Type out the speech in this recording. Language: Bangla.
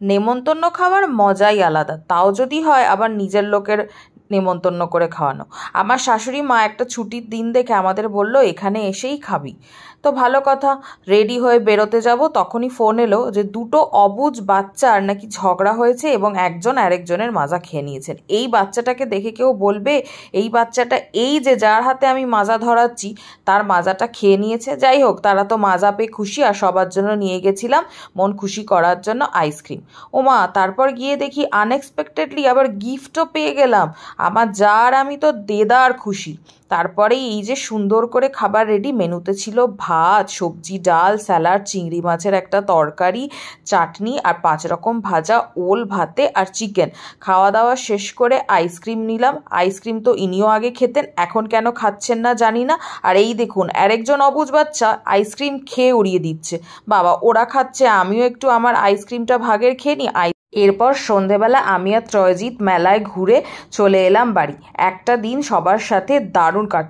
নেমন্তন্ন খাওয়ার মজাই আলাদা, তাও যদি হয় আবার নিজের লোকের নেমন্তন্ন করে খাওয়ানো। আমার শাশুড়ি মা একটা ছুটির দিন দেখে আমাদের বলল এখানে এসেই খাবি। তো ভালো কথা, রেডি হয়ে বেরোতে যাব, তখনই ফোন এলো যে দুটো অবুঝ বাচ্চার নাকি ঝগড়া হয়েছে এবং একজন আরেকজনের মাজা খেয়ে নিয়েছেন। এই বাচ্চাটাকে দেখে কেউ বলবে এই বাচ্চাটা এই যে যার হাতে আমি মাজা ধরাচ্ছি তার মাজাটা খেয়ে নিয়েছে। যাই হোক, তারা তো মাজা পেয়ে খুশি, আর সবার জন্য নিয়ে গেছিলাম মন খুশি করার জন্য আইসক্রিম। ওমা, তারপর গিয়ে দেখি আনএক্সপেক্টেডলি আবার গিফটও পেয়ে গেলাম। আমার যার আমি তো দেদার খুশি। তারপরে এই যে সুন্দর করে খাবার রেডি, মেনুতে ছিল ভাত, সবজি, ডাল, স্যালাড, চিংড়ি মাছের একটা তরকারি, চাটনি আর 5 রকম ভাজা, ওল ভাতে আর চিকেন। খাওয়া দাওয়া শেষ করে আইসক্রিম নিলাম। আইসক্রিম তো ইনিও আগে খেতেন, এখন কেন খাচ্ছেন না জানি না। আর এই দেখুন আরেকজন অবুঝ বাচ্চা আইসক্রিম খেয়ে উড়িয়ে দিচ্ছে। বাবা, ওরা খাচ্ছে, আমিও একটু আমার আইসক্রিমটা ভাগের খেয়ে নিই। এরপর সন্ধেবেলা আমি আর ত্রয়জিৎ মেলায় ঘুরে চলে এলাম বাড়ি। একটা দিন সবার সাথে দারুণ কাটল।